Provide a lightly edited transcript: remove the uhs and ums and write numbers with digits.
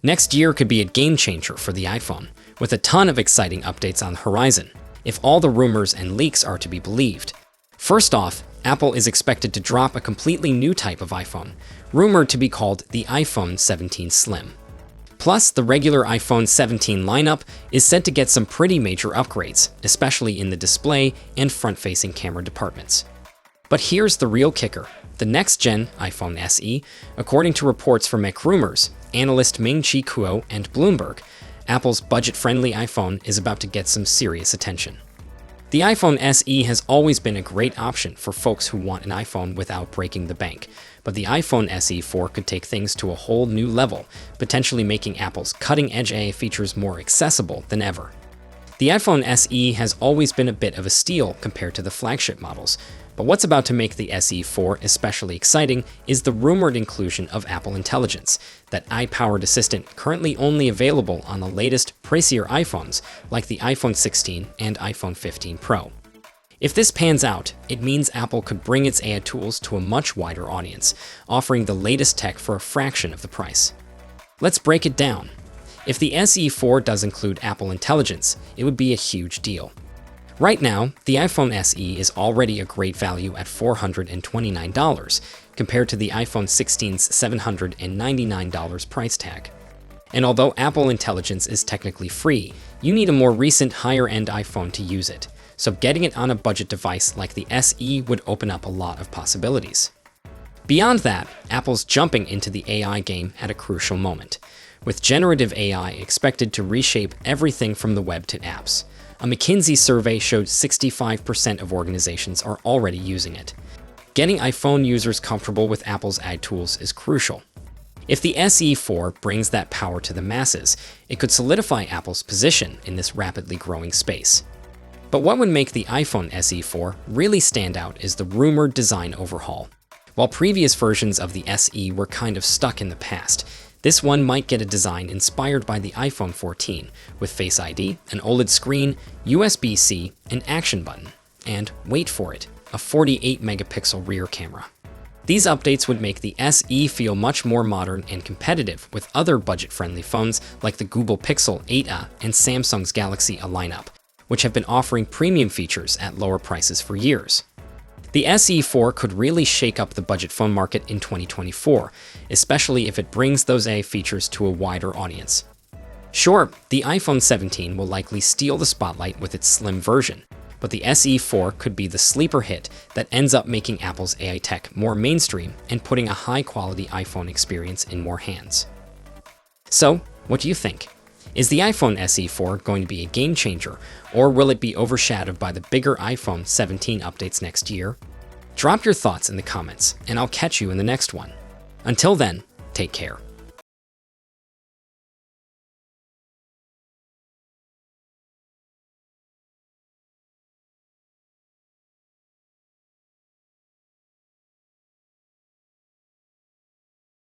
Next year could be a game changer for the iPhone, with a ton of exciting updates on the horizon, if all the rumors and leaks are to be believed. First off, Apple is expected to drop a completely new type of iPhone, rumored to be called the iPhone 17 Slim. Plus, the regular iPhone 17 lineup is said to get some pretty major upgrades, especially in the display and front-facing camera departments. But here's the real kicker. The next-gen iPhone SE, according to reports from MacRumors, analyst Ming-Chi Kuo, and Bloomberg, Apple's budget-friendly iPhone is about to get some serious attention. The iPhone SE has always been a great option for folks who want an iPhone without breaking the bank, but the iPhone SE 4 could take things to a whole new level, potentially making Apple's cutting-edge AI features more accessible than ever. The iPhone SE has always been a bit of a steal compared to the flagship models, but what's about to make the SE 4 especially exciting is the rumored inclusion of Apple Intelligence, that AI-powered assistant currently only available on the latest, pricier iPhones like the iPhone 16 and iPhone 15 Pro. If this pans out, it means Apple could bring its AI tools to a much wider audience, offering the latest tech for a fraction of the price. Let's break it down. If the SE 4 does include Apple Intelligence, it would be a huge deal. Right now, the iPhone SE is already a great value at $429, compared to the iPhone 16's $799 price tag. And although Apple Intelligence is technically free, you need a more recent, higher-end iPhone to use it, so getting it on a budget device like the SE would open up a lot of possibilities. Beyond that, Apple's jumping into the AI game at a crucial moment, with generative AI expected to reshape everything from the web to apps. A McKinsey survey showed 65% of organizations are already using it. Getting iPhone users comfortable with Apple's AI tools is crucial. If the SE 4 brings that power to the masses, it could solidify Apple's position in this rapidly growing space. But what would make the iPhone SE 4 really stand out is the rumored design overhaul. While previous versions of the SE were kind of stuck in the past, this one might get a design inspired by the iPhone 14, with Face ID, an OLED screen, USB-C, an action button, and, wait for it, a 48-megapixel rear camera. These updates would make the SE feel much more modern and competitive with other budget-friendly phones like the Google Pixel 8a and Samsung's Galaxy A lineup, which have been offering premium features at lower prices for years. The SE 4 could really shake up the budget phone market in 2024, especially if it brings those AI features to a wider audience. Sure, the iPhone 17 will likely steal the spotlight with its slim version, but the SE 4 could be the sleeper hit that ends up making Apple's AI tech more mainstream and putting a high-quality iPhone experience in more hands. So, what do you think? Is the iPhone SE 4 going to be a game changer, or will it be overshadowed by the bigger iPhone 17 updates next year? Drop your thoughts in the comments, and I'll catch you in the next one. Until then, take care.